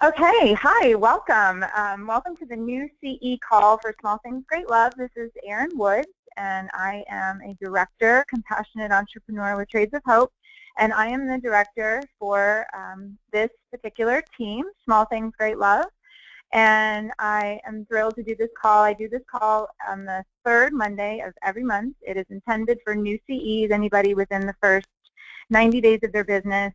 Okay, hi, welcome. Welcome to the new CE call for Small Things, Great Love. This is Erin Woods, and I am a director, compassionate entrepreneur with Trades of Hope, and I am the director for this particular team, Small Things, Great Love. And I am thrilled to do this call. I do this call on the third Monday of every month. It is intended for new CEs, anybody within the first 90 days of their business,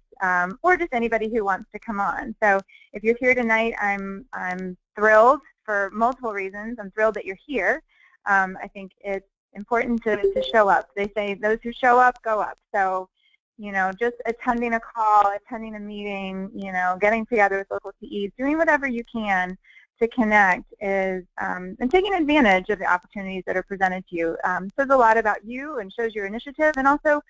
or just anybody who wants to come on. So if you're here tonight, I'm thrilled for multiple reasons. I'm thrilled that you're here. I think it's important to show up. They say those who show up go up. So, you know, just attending a call, attending a meeting, you know, getting together with local CEs, doing whatever you can to connect is, and taking advantage of the opportunities that are presented to you. Says a lot about you and shows your initiative, and also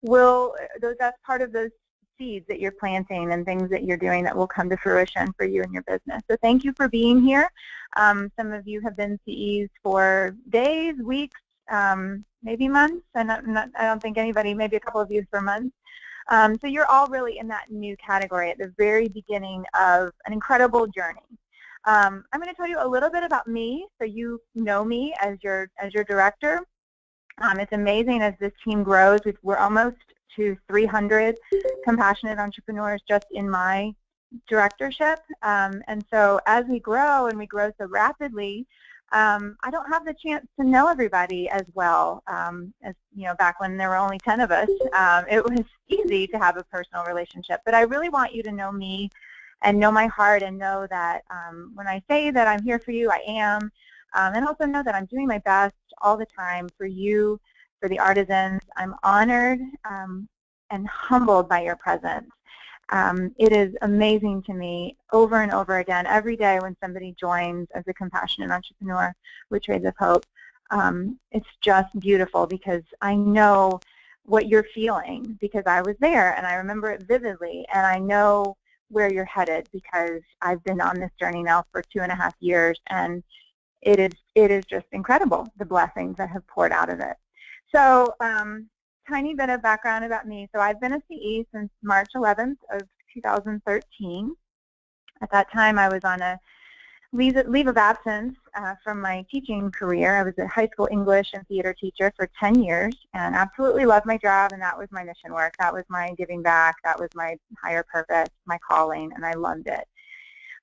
that's part of those seeds that you're planting and things that you're doing that will come to fruition for you and your business. So thank you for being here. Some of you have been CEs for days, weeks, maybe months. I don't think anybody, maybe a couple of you for months. So you're all really in that new category at the very beginning of an incredible journey. I'm going to tell you a little bit about me so you know me as your director. It's amazing as this team grows. We're almost to 300 compassionate entrepreneurs just in my directorship. And so as we grow, and we grow so rapidly, I don't have the chance to know everybody as well as, you know, back when there were only 10 of us. It was easy to have a personal relationship. But I really want you to know me and know my heart and know that when I say that I'm here for you, I am. And also know that I'm doing my best all the time for you, for the artisans. I'm honored and humbled by your presence. It is amazing to me over and over again, every day when somebody joins as a compassionate entrepreneur with Trades of Hope. It's just beautiful because I know what you're feeling because I was there and I remember it vividly, and I know where you're headed because I've been on this journey now for 2.5 years, and it is just incredible, the blessings that have poured out of it. So tiny bit of background about me. So I've been a CE since March 11th of 2013. At that time, I was on a leave of absence from my teaching career. I was a high school English and theater teacher for 10 years and absolutely loved my job, and that was my mission work. That was my giving back. That was my higher purpose, my calling, and I loved it.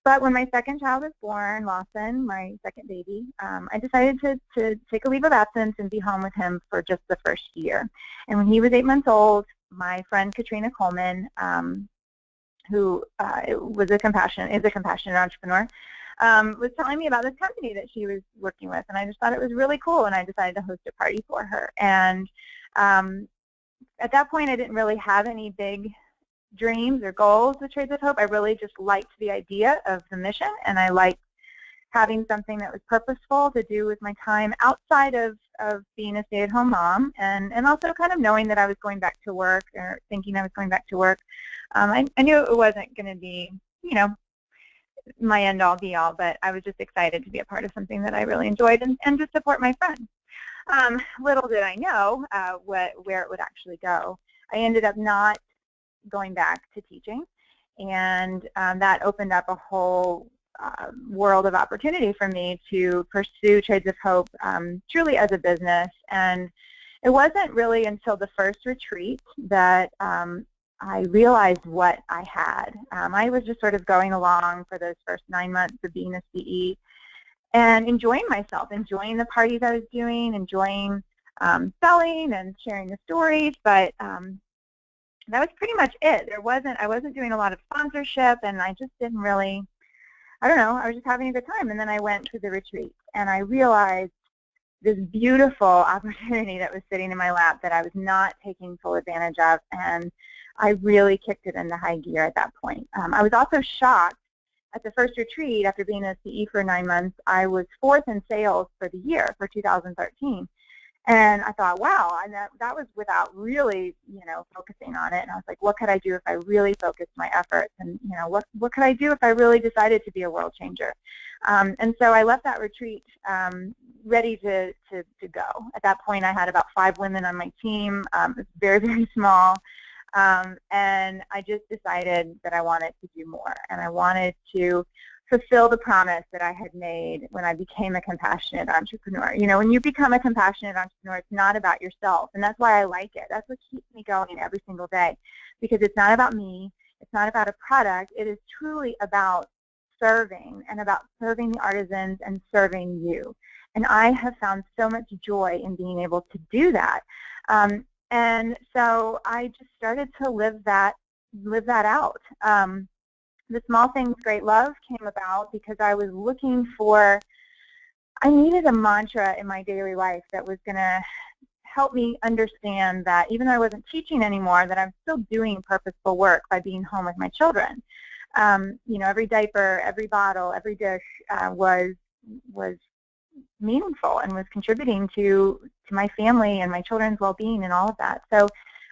But when my second child was born, Lawson, my second baby, I decided to take a leave of absence and be home with him for just the first year. And when he was 8 months old, my friend Katrina Coleman, who is a compassionate entrepreneur, was telling me about this company that she was working with, and I just thought it was really cool, and I decided to host a party for her. And at that point, I didn't really have any big dreams or goals with Trades of Hope. I really just liked the idea of the mission, and I liked having something that was purposeful to do with my time outside of being a stay-at-home mom, and also kind of knowing that I was going back to work, or thinking I was going back to work. I knew it wasn't going to be, you know, my end-all, be-all, but I was just excited to be a part of something that I really enjoyed and to support my friends. Little did I know where it would actually go. I ended up not going back to teaching, and that opened up a whole world of opportunity for me to pursue Trades of Hope truly as a business. And it wasn't really until the first retreat that I realized what I had. I was just sort of going along for those first 9 months of being a CE and enjoying myself, enjoying the parties I was doing, enjoying selling and sharing the stories, but that was pretty much it. I wasn't doing a lot of sponsorship, and I just didn't really, I don't know, I was just having a good time. And then I went to the retreat, and I realized this beautiful opportunity that was sitting in my lap that I was not taking full advantage of, and I really kicked it into high gear at that point. I was also shocked at the first retreat. After being a CE for 9 months, I was 4th in sales for the year, for 2013. And I thought, wow, and that was without really, you know, focusing on it. And I was like, what could I do if I really focused my efforts? And, you know, what could I do if I really decided to be a world changer? And so I left that retreat ready to go. At that point, I had about 5 women on my team. It was very, very small. And I just decided that I wanted to do more, and I wanted to fulfill the promise that I had made when I became a compassionate entrepreneur. You know, when you become a compassionate entrepreneur, it's not about yourself, and that's why I like it. That's what keeps me going every single day, because it's not about me. It's not about a product. It is truly about serving, and about serving the artisans and serving you. And I have found so much joy in being able to do that. And so I just started to live that out. The Small Things Great Love came about because I was looking for, I needed a mantra in my daily life that was going to help me understand that even though I wasn't teaching anymore, that I'm still doing purposeful work by being home with my children. You know, every diaper, every bottle, every dish was meaningful and was contributing to my family and my children's well-being and all of that. So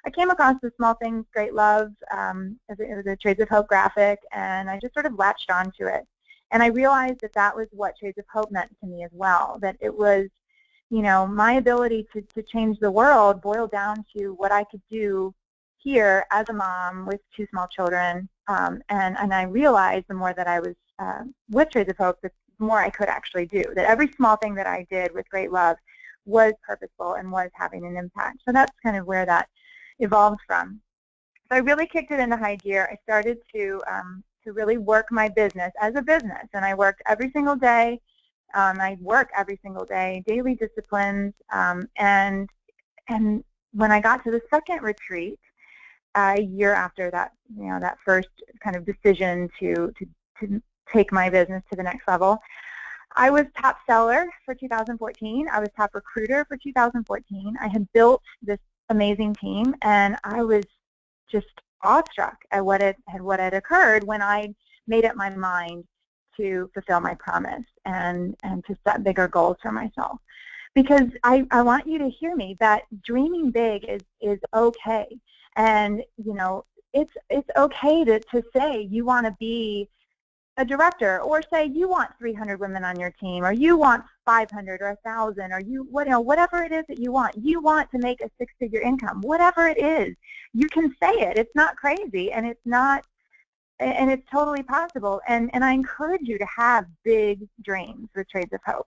I came across the Small Things Great Love as a Trades of Hope graphic, and I just sort of latched onto it. And I realized that that was what Trades of Hope meant to me as well, that it was, you know, my ability to change the world boiled down to what I could do here as a mom with 2 small children. And I realized the more that I was with Trades of Hope, the more I could actually do, that every small thing that I did with great love was purposeful and was having an impact. So that's kind of where that evolved from. So I really kicked it into high gear. I started to really work my business as a business, and I worked every single day. I work every single day, daily disciplines, and when I got to the second retreat, a year after that, you know, that first kind of decision to take my business to the next level, I was top seller for 2014. I was top recruiter for 2014. I had built this amazing team, and I was just awestruck at what had occurred when I made up my mind to fulfill my promise and to set bigger goals for myself. Because I want you to hear me that dreaming big is okay. And, you know, it's okay to say you want to be a director, or say you want 300 women on your team, or you want 500 or 1,000, or whatever it is that you want. You want to make a 6-figure income, whatever it is. You can say it. It's not crazy, and it's totally possible. And I encourage you to have big dreams with Trades of Hope.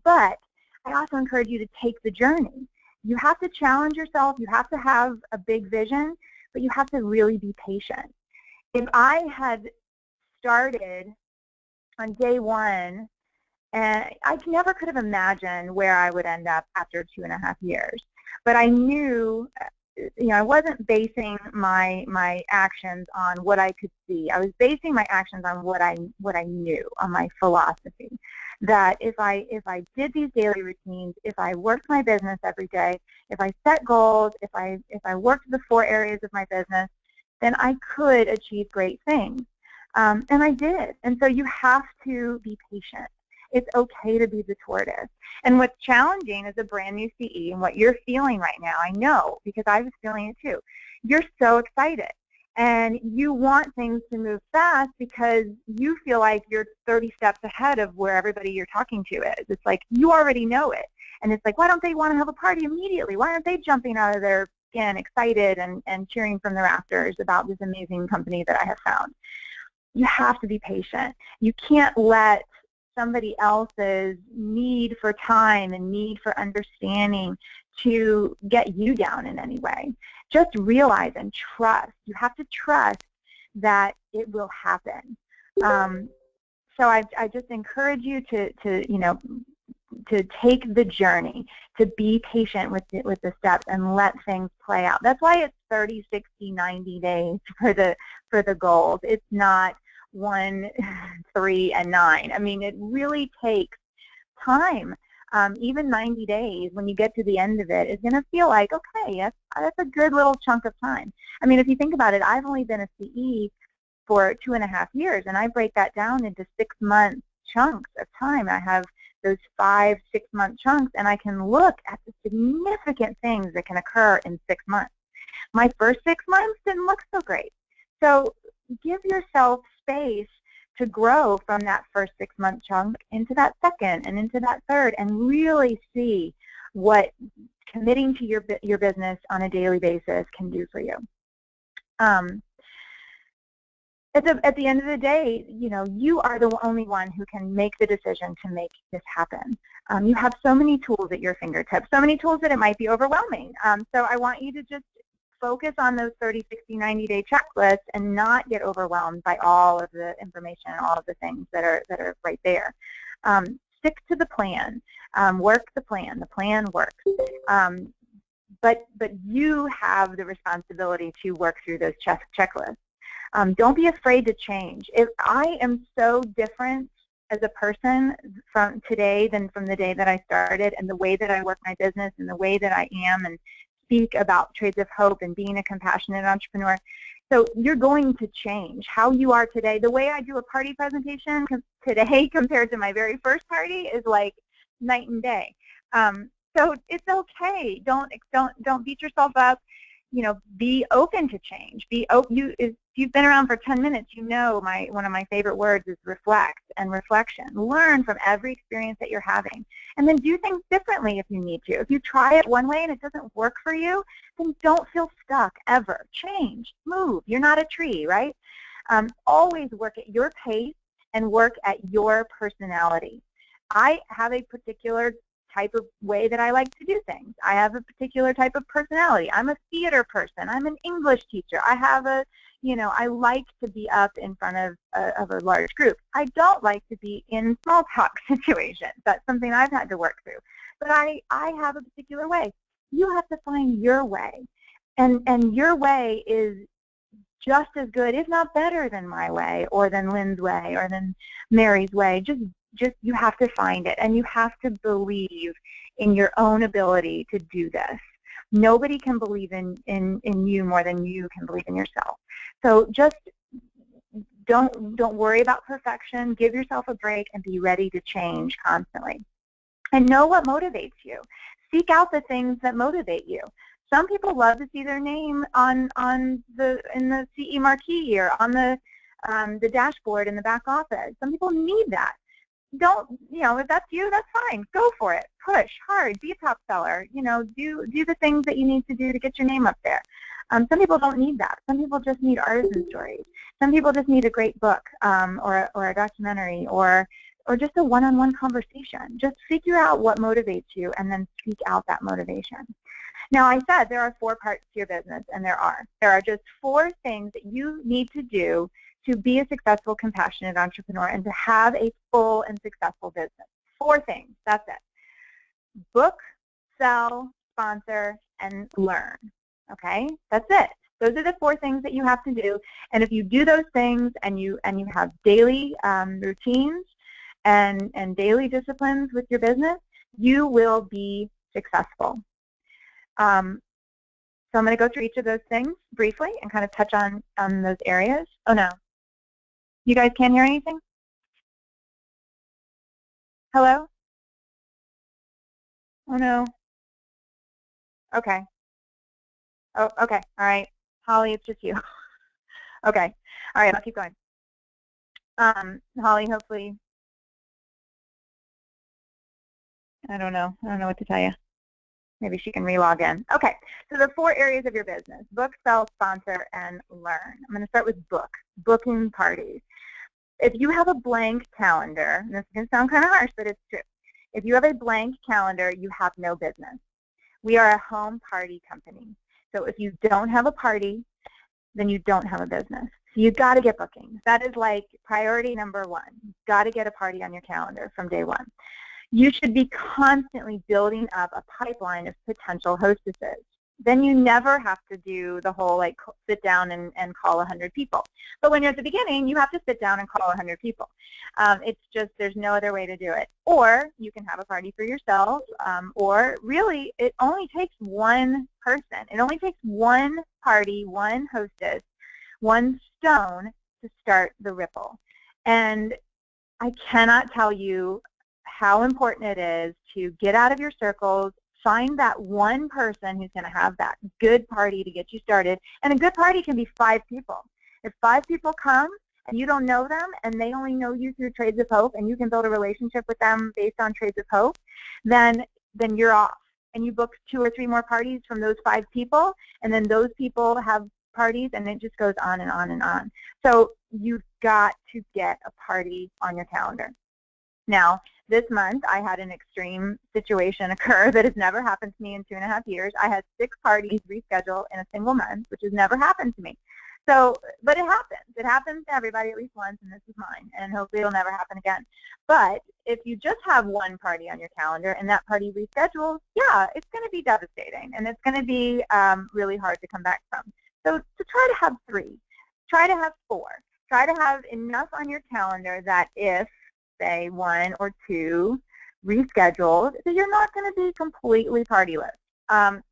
But I also encourage you to take the journey. You have to challenge yourself. You have to have a big vision, but you have to really be patient. If I had started on day one, and I never could have imagined where I would end up after 2.5 years. But I knew, you know, I wasn't basing my actions on what I could see. I was basing my actions on what I knew, on my philosophy. That if I did these daily routines, if I worked my business every day, if I set goals, if I worked the 4 areas of my business, then I could achieve great things. And I did. And so you have to be patient. It's okay to be the tortoise. And what's challenging as a brand new CE, and what you're feeling right now, I know, because I was feeling it too. You're so excited. And you want things to move fast because you feel like you're 30 steps ahead of where everybody you're talking to is. It's like you already know it. And it's like, why don't they want to have a party immediately? Why aren't they jumping out of their skin excited and cheering from the rafters about this amazing company that I have found? You have to be patient. You can't let somebody else's need for time and need for understanding to get you down in any way. Just realize and trust. You have to trust that it will happen. So I just encourage you to take the journey, to be patient with the steps and let things play out. That's why it's 30, 60, 90 days for the goals. It's not 1, 3, and 9. I mean, it really takes time. Even 90 days, when you get to the end of it, is going to feel like, okay, that's a good little chunk of time. I mean, if you think about it, I've only been a CE for 2.5 years, and I break that down into 6-month chunks of time. I have those 5, 6-month chunks, and I can look at the significant things that can occur in 6 months. My first 6 months didn't look so great. So give yourself space to grow from that first 6-month chunk into that second and into that third, and really see what committing to your business on a daily basis can do for you. At the end of the day, you know, you are the only one who can make the decision to make this happen. You have so many tools at your fingertips, so many tools that it might be overwhelming. So I want you to just focus on those 30, 60, 90-day checklists and not get overwhelmed by all of the information and all of the things that are right there. Stick to the plan. Work the plan. The plan works. But you have the responsibility to work through those checklists. Don't be afraid to change. If I am so different as a person from today than from the day that I started, and the way that I work my business and the way that I am and speak about Trades of Hope and being a compassionate entrepreneur. So you're going to change how you are today. The way I do a party presentation today compared to my very first party is like night and day. So it's okay. Don't beat yourself up. You know, be open to change. If you've been around for 10 minutes, you know one of my favorite words is reflect and reflection. Learn from every experience that you're having, and then do things differently if you need to. If you try it one way and it doesn't work for you, then don't feel stuck ever. Change, move. You're not a tree, right? Always work at your pace and work at your personality. I have a particular type of way that I like to do things. I have a particular type of personality. I'm a theater person. I'm an English teacher. I have I like to be up in front of a large group. I don't like to be in small talk situations. That's something I've had to work through. But I have a particular way. You have to find your way. And your way is just as good, if not better, than my way or than Lynn's way or than Mary's way. Just you have to find it, and you have to believe in your own ability to do this. Nobody can believe in you more than you can believe in yourself. So just don't worry about perfection. Give yourself a break and be ready to change constantly. And know what motivates you. Seek out the things that motivate you. Some people love to see their name in the CE marquee or on the dashboard in the back office. Some people need that. If that's you, that's fine. Go for it. Push hard. Be a top seller. Do the things that you need to do to get your name up there. Some people don't need that. Some people just need artisan stories. Some people just need a great book or a documentary or just a one-on-one conversation. Just figure out what motivates you and then seek out that motivation. Now, I said there are 4 parts to your business, and there are just 4 things that you need to do to be a successful, compassionate entrepreneur and to have a full and successful business. 4 things. That's it. Book, sell, sponsor, and learn. Okay? That's it. Those are the 4 things that you have to do. And if you do those things and you have daily routines and daily disciplines with your business, you will be successful. So I'm going to go through each of those things briefly and kind of touch on those areas. Oh, no. You guys can't hear anything? Hello? Oh, no. Okay. Oh, okay. All right. Holly, it's just you. Okay. All right, I'll keep going. Holly, hopefully, I don't know what to tell you. Maybe she can re-log in. Okay, so the 4 areas of your business: book, sell, sponsor, and learn. I'm going to start with booking parties. If you have a blank calendar, and this can sound kind of harsh, but it's true. If you have a blank calendar, you have no business. We are a home party company. So if you don't have a party, then you don't have a business. So you've got to get bookings. That is like priority number 1. You've got to get a party on your calendar from day 1. You should be constantly building up a pipeline of potential hostesses. Then you never have to do the whole sit down and call 100 people. But when you're at the beginning, you have to sit down and call 100 people. It's just there's no other way to do it. Or you can have a party for yourself, or really it only takes 1 person. It only takes 1 party, 1 hostess, 1 stone to start the ripple. And I cannot tell you how important it is to get out of your circles, find that 1 person who's going to have that good party to get you started. And a good party can be 5 people. If 5 people come and you don't know them and they only know you through Trades of Hope and you can build a relationship with them based on Trades of Hope, then you're off. And you book 2 or 3 more parties from those 5 people, and then those people have parties, and it just goes on and on and on. So you've got to get a party on your calendar. Now, this month, I had an extreme situation occur that has never happened to me in 2.5 years. I had 6 parties rescheduled in a single month, which has never happened to me. So, but it happens. It happens to everybody at least once, and this is mine, and hopefully it'll never happen again. But if you just have one party on your calendar and that party reschedules, yeah, it's going to be devastating, and it's going to be really hard to come back from. So try to have 3. Try to have 4. Try to have enough on your calendar that if, say, 1 or 2 rescheduled, that you're not going to be completely partyless.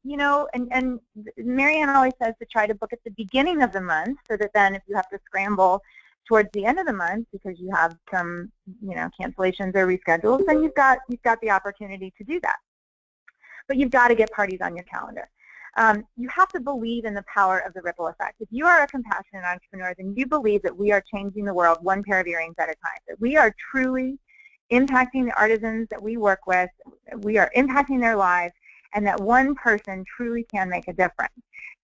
You know, and Marianne always says to try to book at the beginning of the month, so that then if you have to scramble towards the end of the month because you have some, you know, cancellations or reschedules, then you've got the opportunity to do that. But you've got to get parties on your calendar. You have to believe in the power of the ripple effect. If you are a compassionate entrepreneur, then you believe that we are changing the world one pair of earrings at a time, that we are truly impacting the artisans that we work with, we are impacting their lives, and that one person truly can make a difference.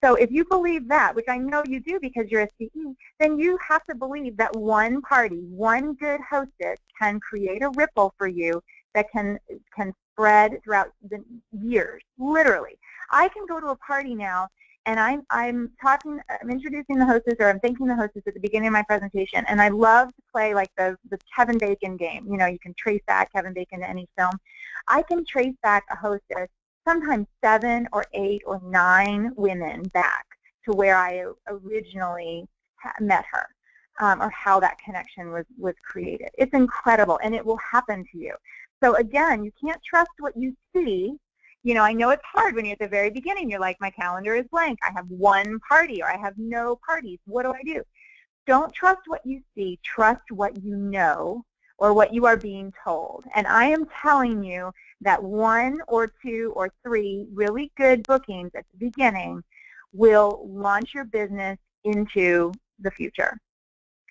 So if you believe that, which I know you do because you're a CE, then you have to believe that one party, one good hostess can create a ripple for you that can spread throughout the years, literally. I can go to a party now, and I'm introducing the hostess, or I'm thanking the hostess at the beginning of my presentation, and I love to play like the Kevin Bacon game. You know, you can trace back Kevin Bacon to any film. I can trace back a hostess, sometimes 7 or 8 or 9 women back to where I originally met her, or how that connection was created. It's incredible, and it will happen to you. So again, you can't trust what you see. You know, I know it's hard when you're at the very beginning. You're like, my calendar is blank. I have 1 party, or I have no parties. What do I do? Don't trust what you see. Trust what you know, or what you are being told. And I am telling you that 1 or 2 or 3 really good bookings at the beginning will launch your business into the future.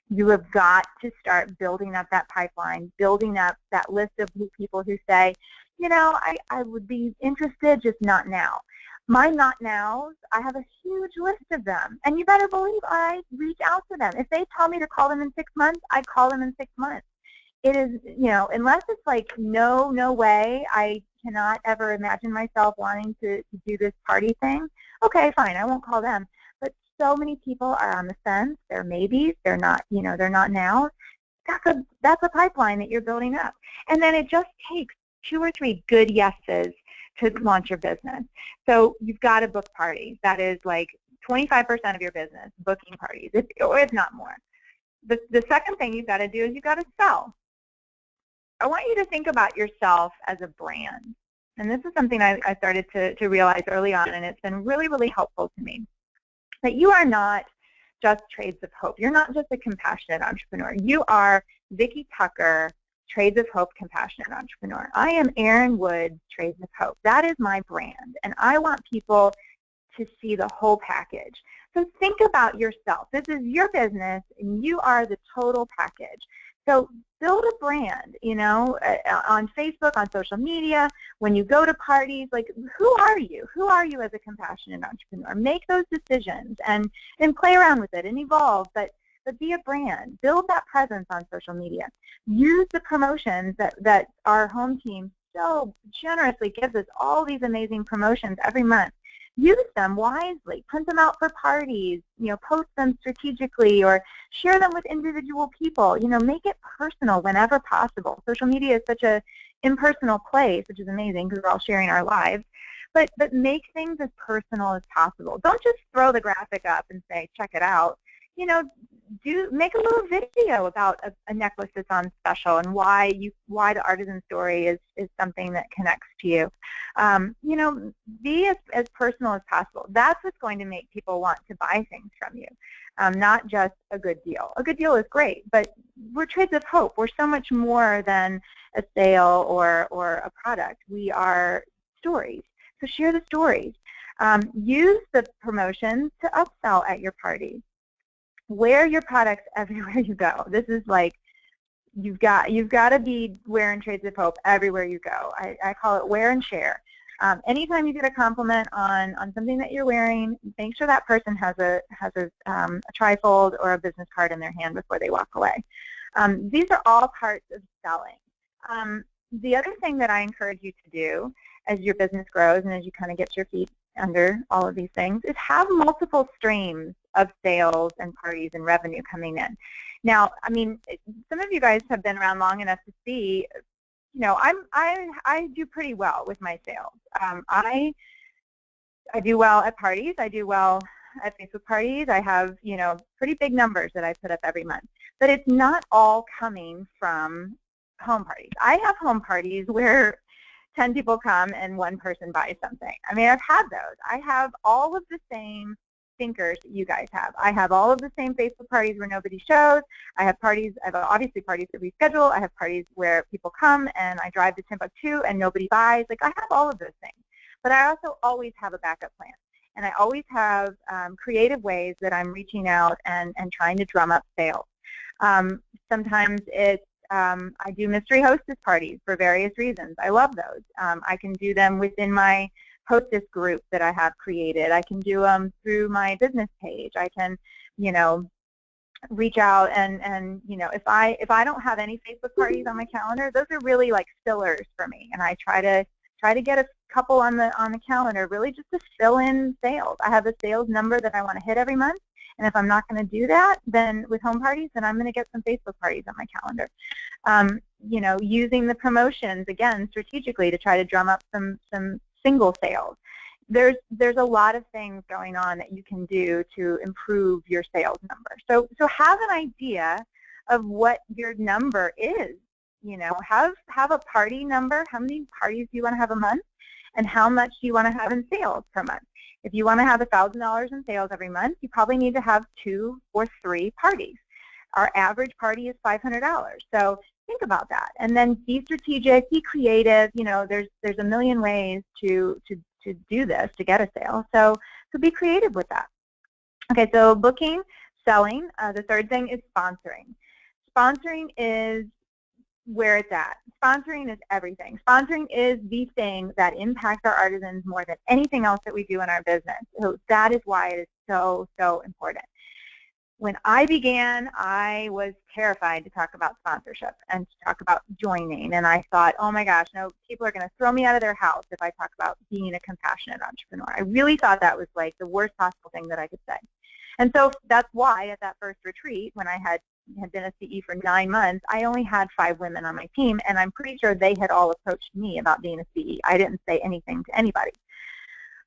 You have got to start building up that pipeline, building up that list of people who say, you know, I would be interested, just not now. My not nows, I have a huge list of them, and you better believe I reach out to them. If they tell me to call them in 6 months, I call them in 6 months. It is, you know, unless it's like, no way, I cannot ever imagine myself wanting to do this party thing, okay, fine, I won't call them. But so many people are on the fence. They're maybes. They're not, you know, they're not now. That's a pipeline that you're building up. And then it just takes 2 or 3 good yeses to launch your business. So you've got to book parties. That is like 25% of your business, booking parties, or if not more. The second thing you've got to do is you've got to sell. I want you to think about yourself as a brand. And this is something I started to realize early on, and it's been really, really helpful to me. That you are not just Trades of Hope. You're not just a compassionate entrepreneur. You are Vicki Tucker, Trades of Hope Compassionate Entrepreneur. I am Erin Wood, Trades of Hope. That is my brand, and I want people to see the whole package. So think about yourself. This is your business, and you are the total package. So build a brand, you know, on Facebook, on social media, when you go to parties, like, who are you? Who are you as a compassionate entrepreneur? Make those decisions and play around with it and evolve, but be a brand. Build that presence on social media. Use the promotions that our home team so generously gives us, all these amazing promotions every month. Use them wisely. Print them out for parties. You know, post them strategically, or share them with individual people. You know, make it personal whenever possible. Social media is such a impersonal place, which is amazing because we're all sharing our lives. But make things as personal as possible. Don't just throw the graphic up and say, check it out. You know, make a little video about a necklace that's on special, and why the artisan story is something that connects to you. You know, be as personal as possible. That's what's going to make people want to buy things from you, not just a good deal. A good deal is great, but we're Trades of Hope. We're so much more than a sale or a product. We are stories. So share the stories. Use the promotions to upsell at your party. Wear your products everywhere you go. This is like, you've got to be wearing Trades of Hope everywhere you go. I call it wear and share. Anytime you get a compliment on something that you're wearing, make sure that person has a trifold or a business card in their hand before they walk away. These are all parts of selling. The other thing that I encourage you to do as your business grows and as you kind of get your feet under all of these things is have multiple streams of sales and parties and revenue coming in. Now, I mean, some of you guys have been around long enough to see, you know, I do pretty well with my sales. I do well at parties. I do well at Facebook parties. I have, you know, pretty big numbers that I put up every month. But it's not all coming from home parties. I have home parties where 10 people come and one person buys something. I mean, I've had those. I have all of the same thinkers that you guys have. I have all of the same Facebook parties where nobody shows. I have parties, I have obviously parties that we schedule. I have parties where people come and I drive to Timbuktu and nobody buys. Like, I have all of those things. But I also always have a backup plan. And I always have creative ways that I'm reaching out and trying to drum up sales. Sometimes it's I do mystery hostess parties for various reasons. I love those. I can do them within my hostess group that I have created. I can do them through my business page. I can, you know, reach out and you know, if I don't have any Facebook parties on my calendar, those are really like fillers for me. And I try to get a couple on the calendar, really just to fill in sales. I have a sales number that I want to hit every month. And if I'm not going to do that, then with home parties, then I'm going to get some Facebook parties on my calendar. You know, using the promotions, again, strategically to try to drum up some single sales. There's a lot of things going on that you can do to improve your sales number. So have an idea of what your number is. You know, have a party number. How many parties do you want to have a month? And how much do you want to have in sales per month? If you want to have $1,000 in sales every month, you probably need to have 2 or 3 parties. Our average party is $500. So think about that. And then be strategic, be creative. You know, there's a million ways to do this, to get a sale. So be creative with that. Okay, so booking, selling. The third thing is sponsoring. Sponsoring is where it's at. Sponsoring is everything. Sponsoring is the thing that impacts our artisans more than anything else that we do in our business. So that is why it is so, so important. When I began, I was terrified to talk about sponsorship and to talk about joining. And I thought, oh my gosh, no, people are going to throw me out of their house if I talk about being a compassionate entrepreneur. I really thought that was like the worst possible thing that I could say. And so that's why at that first retreat, when I had been a CE for 9 months, I only had 5 women on my team, and I'm pretty sure they had all approached me about being a CE. I didn't say anything to anybody.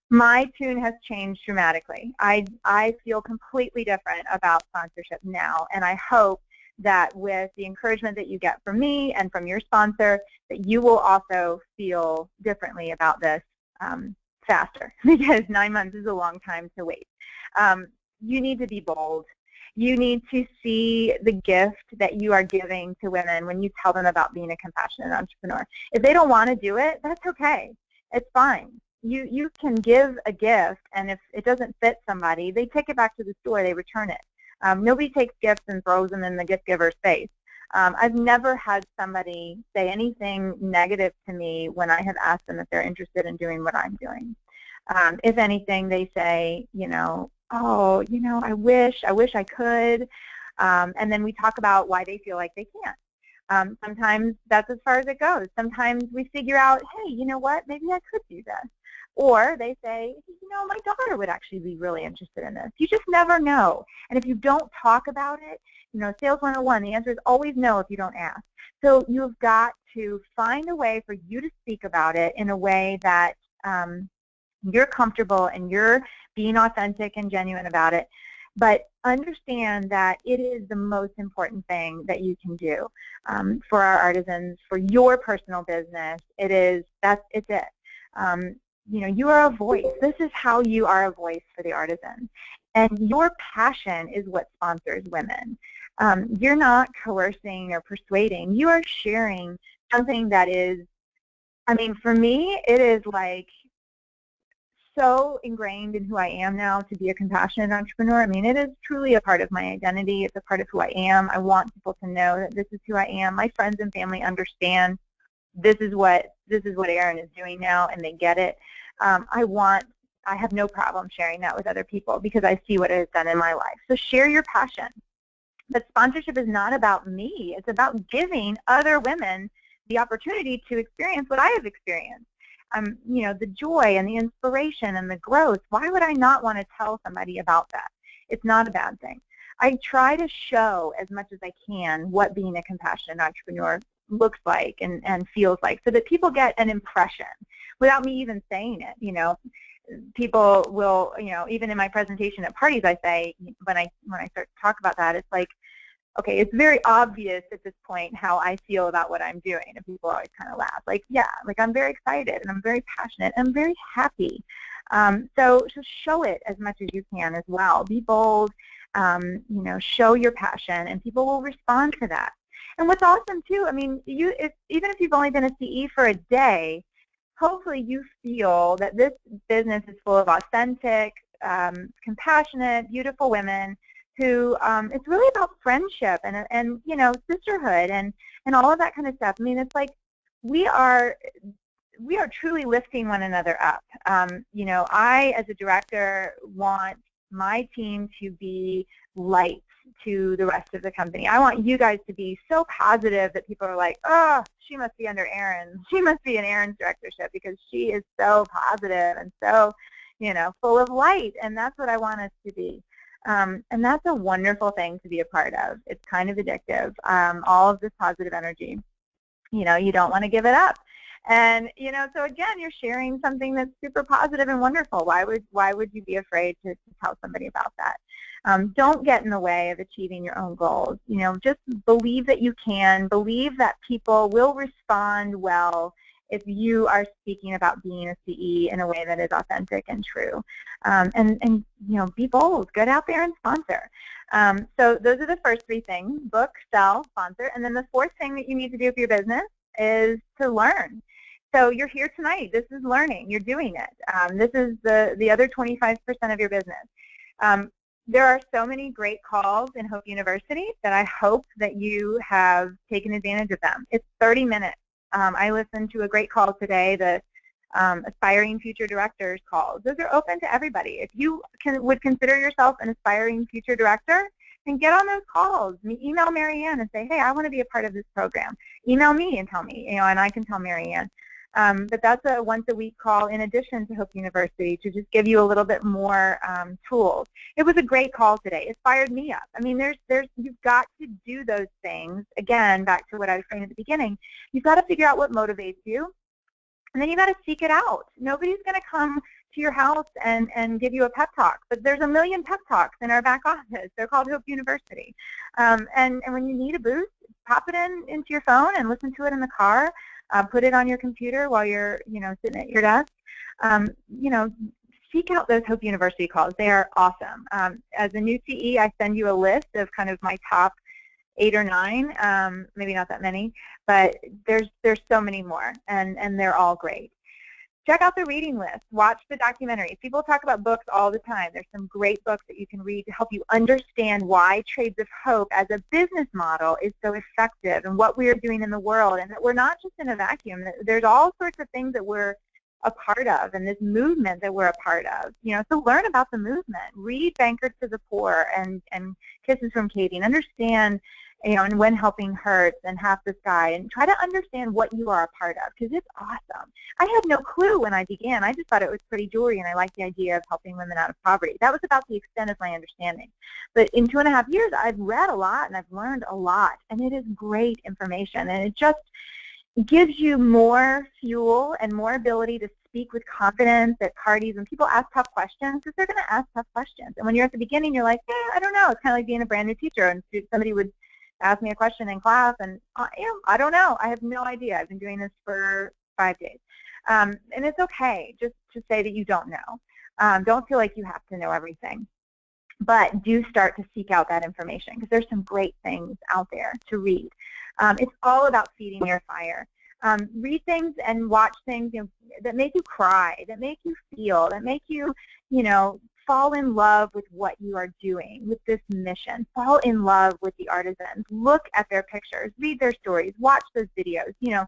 My tune has changed dramatically. I feel completely different about sponsorship now, and I hope that with the encouragement that you get from me and from your sponsor, that you will also feel differently about this faster, because 9 months is a long time to wait. You need to be bold. You need to see the gift that you are giving to women when you tell them about being a compassionate entrepreneur. If they don't want to do it, that's okay. It's fine. You can give a gift, and if it doesn't fit somebody, they take it back to the store, they return it. Nobody takes gifts and throws them in the gift giver's face. I've never had somebody say anything negative to me when I have asked them if they're interested in doing what I'm doing. If anything, they say, you know, oh, you know, I wish I could. And then we talk about why they feel like they can't. Sometimes that's as far as it goes. Sometimes we figure out, hey, you know what, maybe I could do this. Or they say, you know, my daughter would actually be really interested in this. You just never know. And if you don't talk about it, you know, Sales 101, the answer is always no if you don't ask. So you've got to find a way for you to speak about it in a way that you're comfortable and you're being authentic and genuine about it. But understand that it is the most important thing that you can do for our artisans, for your personal business. It's it. You know, you are a voice. This is how you are a voice for the artisan. And your passion is what sponsors women. You're not coercing or persuading. You are sharing something that is, I mean, for me, it is like so ingrained in who I am now to be a compassionate entrepreneur. I mean, it is truly a part of my identity. It's a part of who I am. I want people to know that this is who I am. My friends and family understand this is what Erin is doing now, and they get it. I have no problem sharing that with other people because I see what it has done in my life. So share your passion. But sponsorship is not about me. It's about giving other women the opportunity to experience what I have experienced. You know, the joy and the inspiration and the growth. Why would I not want to tell somebody about that? It's not a bad thing. I try to show as much as I can what being a compassionate entrepreneur looks like and feels like, so that people get an impression without me even saying it. You know, people will, you know, even in my presentation at parties, I say, when I start to talk about that, it's like, okay, it's very obvious at this point how I feel about what I'm doing, and people always kind of laugh. Like, yeah, like I'm very excited, and I'm very passionate, and I'm very happy. So show it as much as you can as well. Be bold, you know, show your passion, and people will respond to that. And what's awesome too, I mean, even if you've only been a CE for a day, hopefully you feel that this business is full of authentic, compassionate, beautiful women who, it's really about friendship and you know, sisterhood and all of that kind of stuff. I mean, it's like we are truly lifting one another up. You know, I, as a director, want my team to be light to the rest of the company. I want you guys to be so positive that people are like, oh, she must be under Erin. She must be in Erin's directorship because she is so positive and so, you know, full of light. And that's what I want us to be. And that's a wonderful thing to be a part of. It's kind of addictive, all of this positive energy. You know, you don't want to give it up. And, you know, so again, you're sharing something that's super positive and wonderful. Why would you be afraid to tell somebody about that? Don't get in the way of achieving your own goals. You know, just believe that you can. Believe that people will respond well if you are speaking about being a CE in a way that is authentic and true. And you know, be bold. Get out there and sponsor. So those are the first three things: book, sell, sponsor. And then the fourth thing that you need to do for your business is to learn. So you're here tonight. This is learning. You're doing it. This is the other 25% of your business. There are so many great calls in Hope University that I hope that you have taken advantage of them. It's 30 minutes. I listened to a great call today, the Aspiring Future Directors calls. Those are open to everybody. If you would consider yourself an aspiring future director, then get on those calls. Email Marianne and say, hey, I want to be a part of this program. Email me and tell me, you know, and I can tell Marianne. But that's a once-a-week call in addition to Hope University to just give you a little bit more tools. It was a great call today. It fired me up. I mean, you've got to do those things. Again, back to what I was saying at the beginning, you've got to figure out what motivates you, and then you've got to seek it out. Nobody's going to come to your house and give you a pep talk, but there's a million pep talks in our back office. They're called Hope University. And when you need a boost, pop it into your phone and listen to it in the car. Put it on your computer while you're, you know, sitting at your desk. You know, seek out those Hope University calls. They are awesome. As a new CE, I send you a list of kind of my top 8 or 9, maybe not that many, but there's so many more, and they're all great. Check out the reading list. Watch the documentary. People talk about books all the time. There's some great books that you can read to help you understand why Trades of Hope as a business model is so effective and what we are doing in the world, and that we're not just in a vacuum. There's all sorts of things that we're a part of, and this movement that we're a part of. You know, so learn about the movement. Read Banker to the Poor and Kisses from Katie, and understand, you know, and When Helping Hurts and Half the Sky, and try to understand what you are a part of, because it's awesome. I had no clue when I began. I just thought it was pretty jewelry, and I liked the idea of helping women out of poverty. That was about the extent of my understanding. But in 2.5 years, I've read a lot and I've learned a lot, and it is great information, and it just gives you more fuel and more ability to speak with confidence at parties when people ask tough questions, because they're going to ask tough questions. And when you're at the beginning, you're like, I don't know. It's kind of like being a brand new teacher, and somebody would ask me a question in class, and I don't know. I have no idea. I've been doing this for 5 days. And it's okay just to say that you don't know. Don't feel like you have to know everything. But do start to seek out that information, because there's some great things out there to read. It's all about feeding your fire. Read things and watch things, you know, that make you cry, that make you feel, that make you, you know, fall in love with what you are doing, with this mission. Fall in love with the artisans. Look at their pictures. Read their stories. Watch those videos. You know,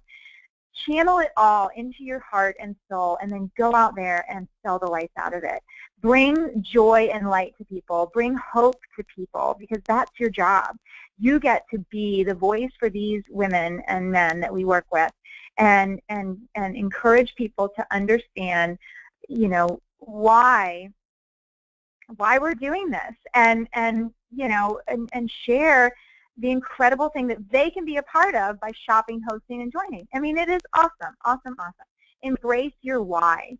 channel it all into your heart and soul, and then go out there and sell the life out of it. Bring joy and light to people. Bring hope to people, because that's your job. You get to be the voice for these women and men that we work with, and encourage people to understand, you know, why we're doing this, and you know, and share the incredible thing that they can be a part of by shopping, hosting, and joining. I mean, it is awesome, awesome, awesome. Embrace your why.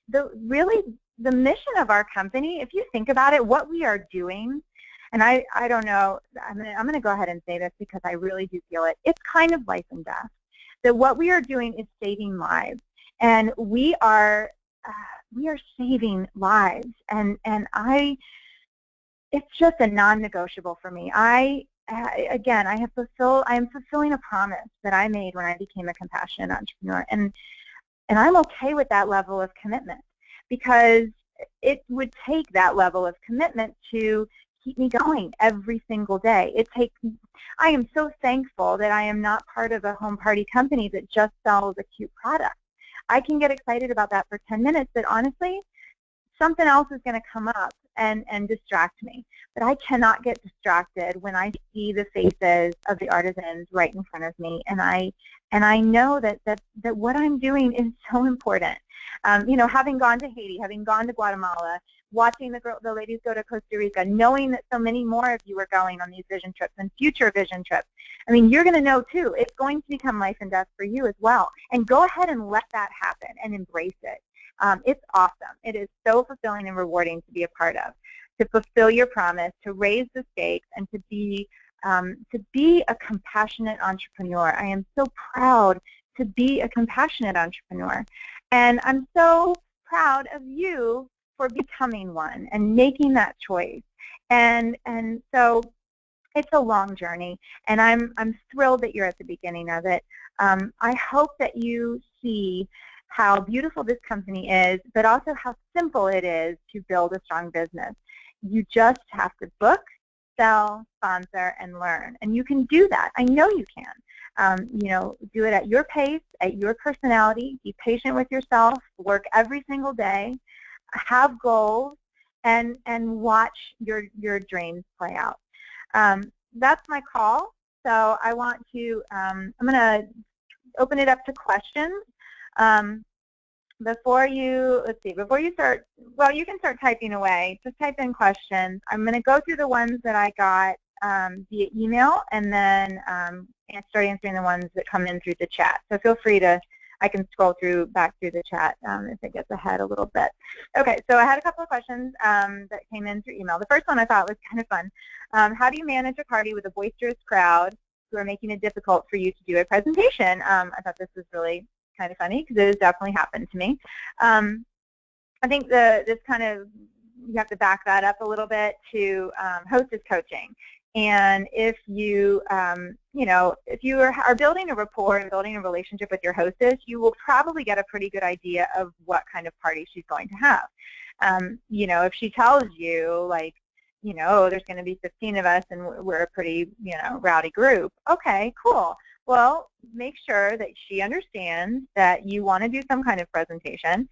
The mission of our company, if you think about it, what we are doing, and I don't know, I'm going to go ahead and say this because I really do feel it. It's kind of life and death. That what we are doing is saving lives, and we are saving lives, and it's just a non-negotiable for me. Again, I am fulfilling a promise that I made when I became a compassionate entrepreneur, and I'm okay with that level of commitment, because it would take that level of commitment to keep me going every single day. I am so thankful that I am not part of a home party company that just sells a cute product. I can get excited about that for 10 minutes, but honestly, something else is going to come up and distract me. But I cannot get distracted when I see the faces of the artisans right in front of me, and I know that what I'm doing is so important. You know, having gone to Haiti, having gone to Guatemala, watching the ladies go to Costa Rica, knowing that so many more of you are going on these vision trips and future vision trips. I mean, you're going to know too. It's going to become life and death for you as well. And go ahead and let that happen and embrace it. It's awesome. It is so fulfilling and rewarding to be a part of, to fulfill your promise, to raise the stakes, and to be a compassionate entrepreneur. I am so proud to be a compassionate entrepreneur. And I'm so proud of you for becoming one and making that choice. And so it's a long journey, and I'm thrilled that you're at the beginning of it. I hope that you see how beautiful this company is, but also how simple it is to build a strong business. You just have to book, sell, sponsor, and learn. And you can do that. I know you can. You know, do it at your pace, at your personality. Be patient with yourself. Work every single day. Have goals, and watch your dreams play out. That's my call. So I want to, I'm going to open it up to questions. Before you start, well, you can start typing away. Just type in questions. I'm going to go through the ones that I got via email, and then start answering the ones that come in through the chat. So feel free to, I can scroll back through the chat if it gets ahead a little bit. Okay, so I had a couple of questions that came in through email. The first one I thought was kind of fun. How do you manage a party with a boisterous crowd who are making it difficult for you to do a presentation? I thought this was really kind of funny, because it has definitely happened to me. I think this kind of, you have to back that up a little bit to hostess coaching. And if you, you know, if you are building a rapport and building a relationship with your hostess, you will probably get a pretty good idea of what kind of party she's going to have. You know, if she tells you, like, you know, oh, there's going to be 15 of us and we're a pretty, you know, rowdy group. Okay, cool. Well, make sure that she understands that you want to do some kind of presentation,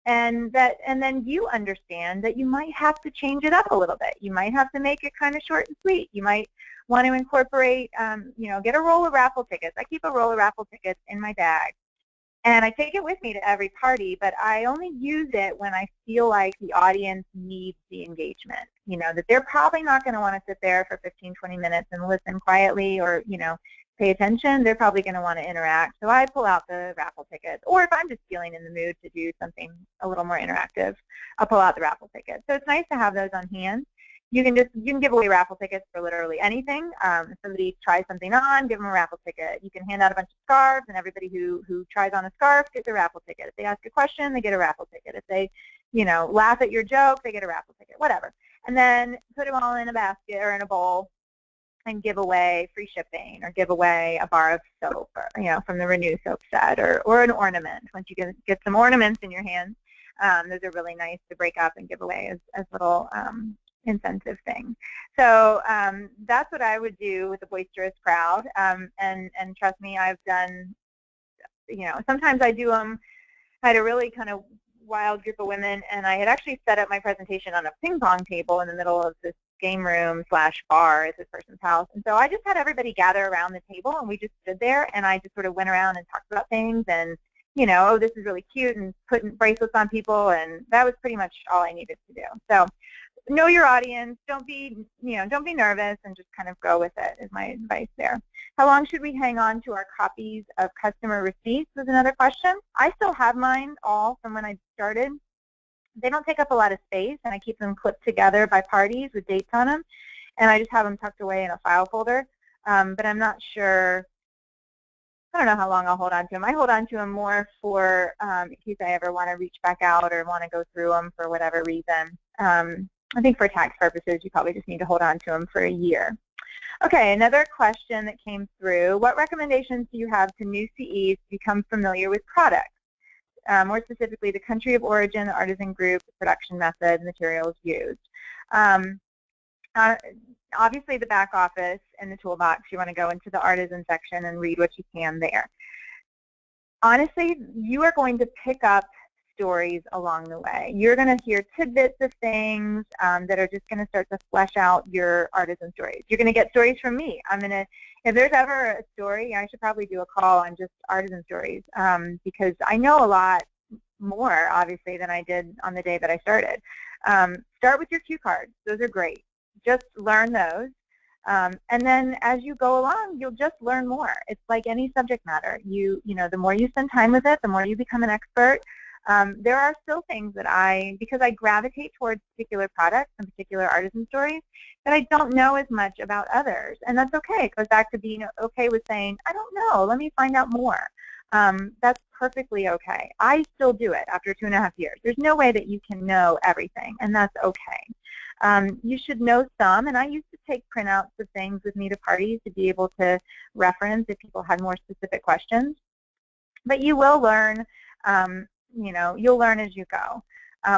and then you understand that you might have to change it up a little bit. You might have to make it kind of short and sweet. You might want to incorporate, you know, get a roll of raffle tickets. I keep a roll of raffle tickets in my bag, and I take it with me to every party, but I only use it when I feel like the audience needs the engagement. You know, that they're probably not going to want to sit there for 15, 20 minutes and listen quietly, or, you know, pay attention. They're probably going to want to interact. So I pull out the raffle tickets. Or if I'm just feeling in the mood to do something a little more interactive, I'll pull out the raffle tickets. So it's nice to have those on hand. You can give away raffle tickets for literally anything. If somebody tries something on, give them a raffle ticket. You can hand out a bunch of scarves, and everybody who tries on a scarf gets a raffle ticket. If they ask a question, they get a raffle ticket. If they, you know, laugh at your joke, they get a raffle ticket, whatever. And then put them all in a basket or in a bowl, and give away free shipping, or give away a bar of soap, or, you know, from the Renew soap set, or an ornament. Once you get some ornaments in your hands, those are really nice to break up and give away as little incentive things. So that's what I would do with a boisterous crowd. And trust me, I've done sometimes I do them. I had a really kind of wild group of women, and I had actually set up my presentation on a ping pong table in the middle of this game room / bar at this person's house. And so I just had everybody gather around the table, and we just stood there, and I just sort of went around and talked about things, and oh, this is really cute, and putting bracelets on people, and that was pretty much all I needed to do. So know your audience. Don't be nervous, and just kind of go with it is my advice there. How long should we hang on to our copies of customer receipts was another question. I still have mine all from when I started. They don't take up a lot of space, and I keep them clipped together by parties with dates on them, and I just have them tucked away in a file folder. But I'm not sure. I don't know how long I'll hold on to them. I hold on to them more for in case I ever want to reach back out or want to go through them for whatever reason. I think for tax purposes, you probably just need to hold on to them for a year. Okay, another question that came through. What recommendations do you have to new CEs to become familiar with products? More specifically, the country of origin, the artisan group, the production method, materials used. Obviously, the back office and the toolbox, you want to go into the artisan section and read what you can there. Honestly, you are going to pick up stories along the way. You're going to hear tidbits of things that are just going to start to flesh out your artisan stories. You're going to get stories from me. If there's ever a story, I should probably do a call on just artisan stories because I know a lot more, obviously, than I did on the day that I started. Start with your cue cards. Those are great. Just learn those. And then as you go along, you'll just learn more. It's like any subject matter. The more you spend time with it, the more you become an expert. There are still things that because I gravitate towards particular products and particular artisan stories, that I don't know as much about others. And that's okay. It goes back to being okay with saying, I don't know, let me find out more. That's perfectly okay. I still do it after 2.5 years. There's no way that you can know everything, and that's okay. You should know some, and I used to take printouts of things with me to parties to be able to reference if people had more specific questions. But you will learn. You'll learn as you go.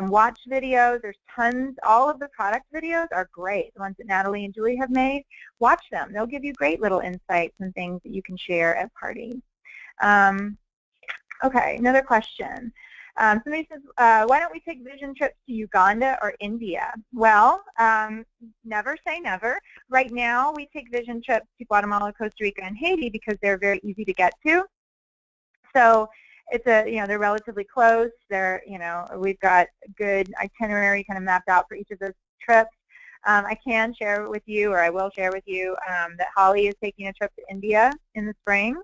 Watch videos. There's tons. All of the product videos are great. The ones that Natalie and Julie have made, watch them. They'll give you great little insights and things that you can share at parties. Okay, another question. Somebody says, why don't we take vision trips to Uganda or India? Well, never say never. Right now, we take vision trips to Guatemala, Costa Rica, and Haiti because they're very easy to get to. So it's they're relatively close. We've got a good itinerary kind of mapped out for each of those trips. I can share with you, or I will share with you, that Holly is taking a trip to India in the spring,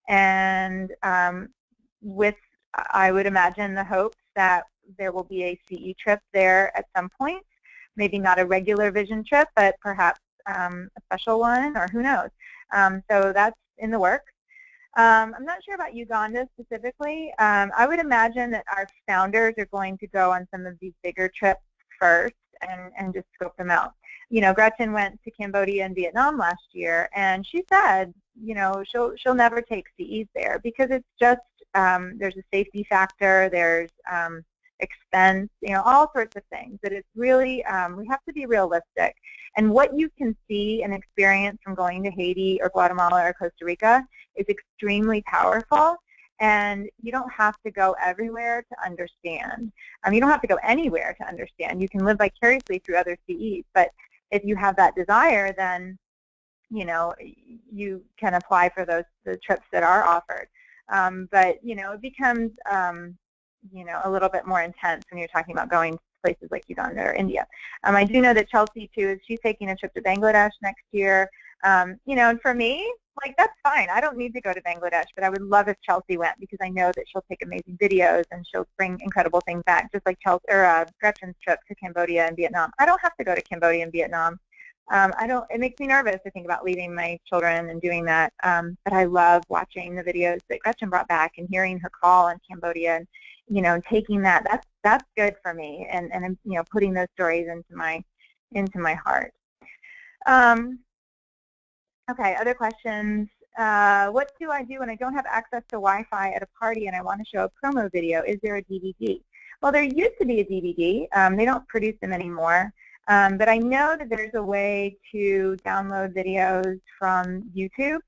and with, I would imagine, the hopes that there will be a CE trip there at some point. Maybe not a regular vision trip, but perhaps a special one, or who knows. So that's in the works. I'm not sure about Uganda specifically. I would imagine that our founders are going to go on some of these bigger trips first and just scope them out. Gretchen went to Cambodia and Vietnam last year, and she said, she'll never take CEs there because it's just, there's a safety factor, there's expense, all sorts of things. That it's really, we have to be realistic. And what you can see and experience from going to Haiti or Guatemala or Costa Rica is extremely powerful, and you don't have to go everywhere to understand. You don't have to go anywhere to understand. You can live vicariously through other CEs, but if you have that desire, then you can apply for the trips that are offered. But it becomes a little bit more intense when you're talking about going to places like Uganda or India. I do know that Chelsea too, she's taking a trip to Bangladesh next year. And for me, that's fine. I don't need to go to Bangladesh, but I would love if Chelsea went because I know that she'll take amazing videos and she'll bring incredible things back, just like Gretchen's trip to Cambodia and Vietnam. I don't have to go to Cambodia and Vietnam. It makes me nervous to think about leaving my children and doing that, but I love watching the videos that Gretchen brought back and hearing her call in Cambodia and, taking that's good for me, and putting those stories into my heart. Okay, other questions. What do I do when I don't have access to Wi-Fi at a party and I want to show a promo video? Is there a DVD? Well, there used to be a DVD. They don't produce them anymore. But I know that there's a way to download videos from YouTube.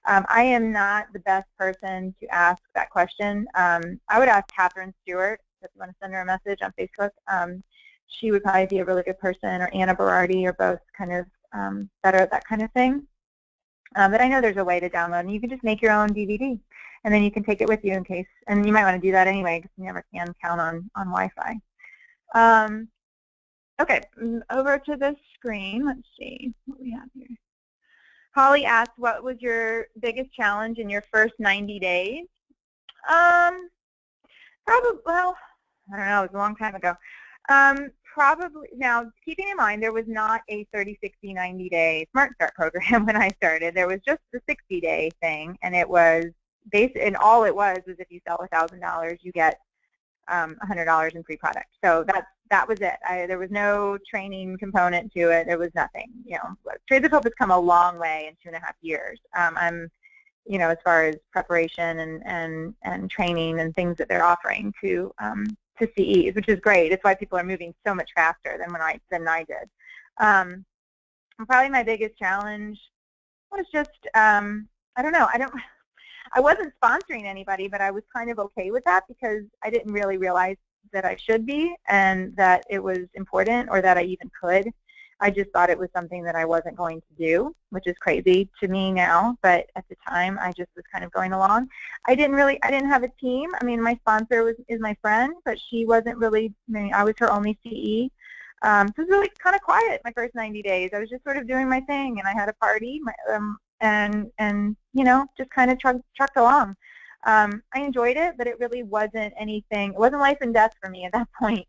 I am not the best person to ask that question. I would ask Catherine Stewart if you want to send her a message on Facebook. She would probably be a really good person, or Anna Berardi, or both kind of better at that kind of thing. But I know there's a way to download, and you can just make your own DVD, and then you can take it with you in case, and you might want to do that anyway because you never can count on Wi-Fi. Okay, over to the screen. Let's see what we have here. Holly asked, what was your biggest challenge in your first 90 days? Probably, well, I don't know, it was a long time ago. Probably, now, keeping in mind there was not a 30, 60, 90-day Smart Start program when I started. There was just the 60-day thing, and it was based, and all it was if you sell $1,000, you get $100 in free product. So that was it. There was no training component to it. There was nothing. You know, Trades of Hope has come a long way in 2.5 years. I'm, you know, as far as preparation and training and things that they're offering to CEs, which is great. It's why people are moving so much faster than I did. Probably my biggest challenge was just I don't know. I wasn't sponsoring anybody, but I was kind of okay with that because I didn't really realize that I should be and that it was important or that I even could. I just thought it was something that I wasn't going to do, which is crazy to me now, but at the time I just was kind of going along. I didn't have a team. I mean, my sponsor is my friend, but she wasn't really, I was her only CE. So it was really kind of quiet my first 90 days. I was just sort of doing my thing, and I had a party, and you know, just kind of trucked along. I enjoyed it, but it really wasn't anything. It wasn't life and death for me at that point.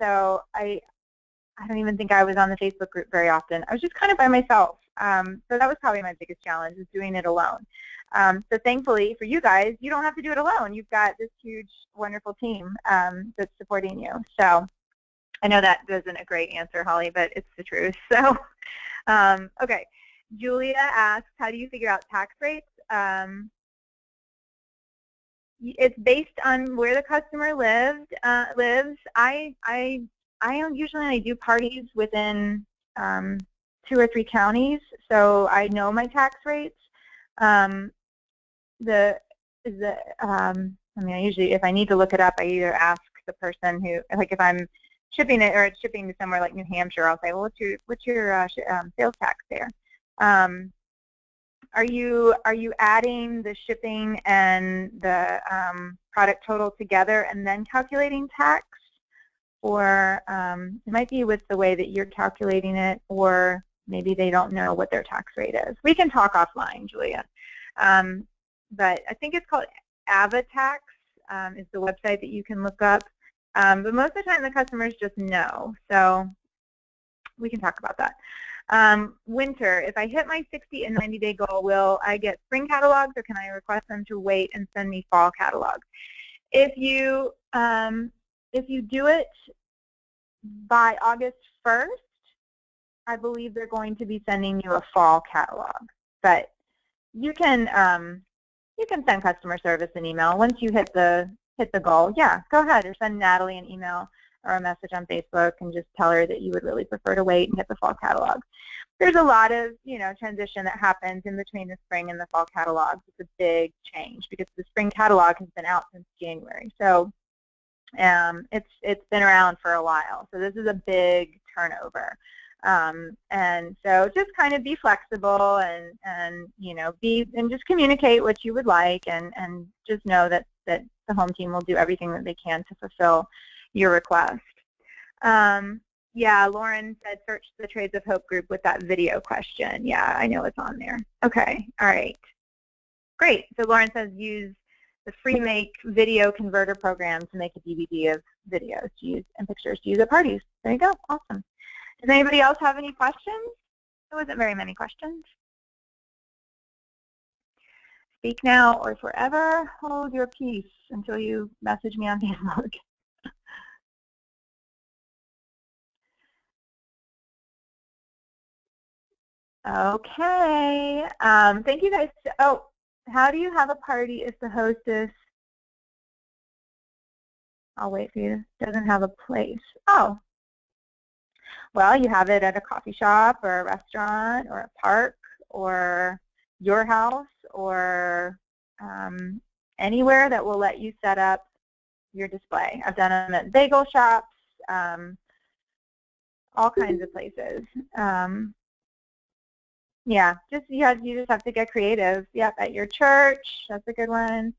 So I don't even think I was on the Facebook group very often. I was just kind of by myself. So that was probably my biggest challenge, is doing it alone. So thankfully for you guys, you don't have to do it alone. You've got this huge, wonderful team that's supporting you. So I know that wasn't a great answer, Holly, but it's the truth. So, okay. Julia asks, how do you figure out tax rates? It's based on where the customer lives. I usually only do parties within 2 or 3 counties, so I know my tax rates. I mean, I usually, if I need to look it up, I either ask the person who, like, if I'm shipping it or it's shipping to somewhere like New Hampshire, I'll say, well, what's your sales tax there? Are you adding the shipping and the product total together and then calculating tax? Or it might be with the way that you're calculating it, or maybe they don't know what their tax rate is. We can talk offline, Julia. But I think it's called AvaTax is the website that you can look up. But most of the time the customers just know, so we can talk about that. Winter, if I hit my 60 and 90-day goal, will I get spring catalogs, or can I request them to wait and send me fall catalogs? If you do it by August 1st, I believe they're going to be sending you a fall catalog. But you can send customer service an email once you hit the goal. Yeah, go ahead, or send Natalie an email or a message on Facebook and just tell her that you would really prefer to wait and hit the fall catalog. There's a lot of, you know, transition that happens in between the spring and the fall catalogs. It's a big change because the spring catalog has been out since January. So it's been around for a while. So this is a big turnover. And so just kind of be flexible and you know, just communicate what you would like, and just know that the home team will do everything that they can to fulfill your request. Yeah, Lauren said search the Trades of Hope group with that video question. Yeah, I know it's on there. Okay, all right. Great. So Lauren says use the free make video converter program to make a DVD of videos to use and pictures to use at parties. There you go. Awesome. Does anybody else have any questions? There wasn't very many questions. Speak now or forever hold your peace until you message me on Facebook. Okay. Thank you guys. Oh, how do you have a party if the hostess, I'll wait for you, doesn't have a place? Oh, well, you have it at a coffee shop or a restaurant or a park, or your house or anywhere that will let you set up your display. I've done them at bagel shops, all kinds of places. Yeah, you just have to get creative. Yep, at your church, that's a good one.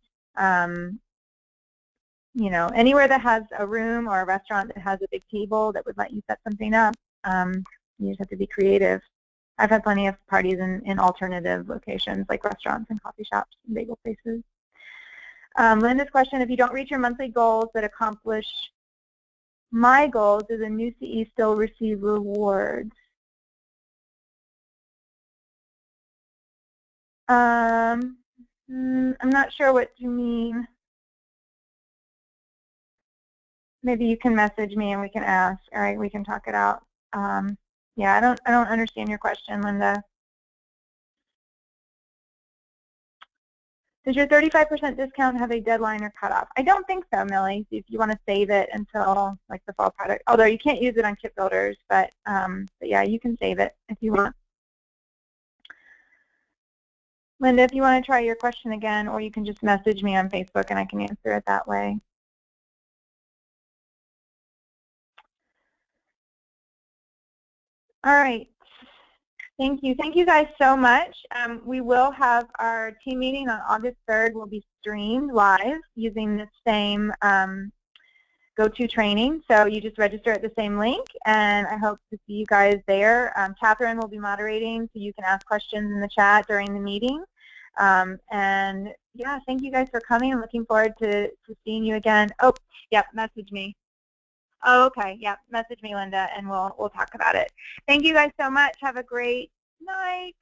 You know, anywhere that has a room or a restaurant that has a big table that would let you set something up. You just have to be creative. I've had plenty of parties in alternative locations like restaurants and coffee shops and bagel places. Linda's question, if you don't reach your monthly goals that accomplish my goals, does a new CE still receive rewards? I'm not sure what you mean. Maybe you can message me and we can ask. All right, we can talk it out. Yeah, I don't understand your question, Linda. Does your 35% discount have a deadline or cutoff? I don't think so, Millie. If you want to save it until like the fall product, although you can't use it on kit builders, but yeah, you can save it if you want. Linda, if you want to try your question again, or you can just message me on Facebook and I can answer it that way. All right. Thank you. Thank you guys so much. We will have our team meeting on August 3rd. Will be streamed live using the same go-to training. So you just register at the same link, and I hope to see you guys there. Catherine will be moderating, so you can ask questions in the chat during the meeting. And yeah, thank you guys for coming. I'm looking forward to seeing you again. Oh, yep, message me. Oh, okay, yeah, message me, Linda, and we'll talk about it. Thank you guys so much. Have a great night.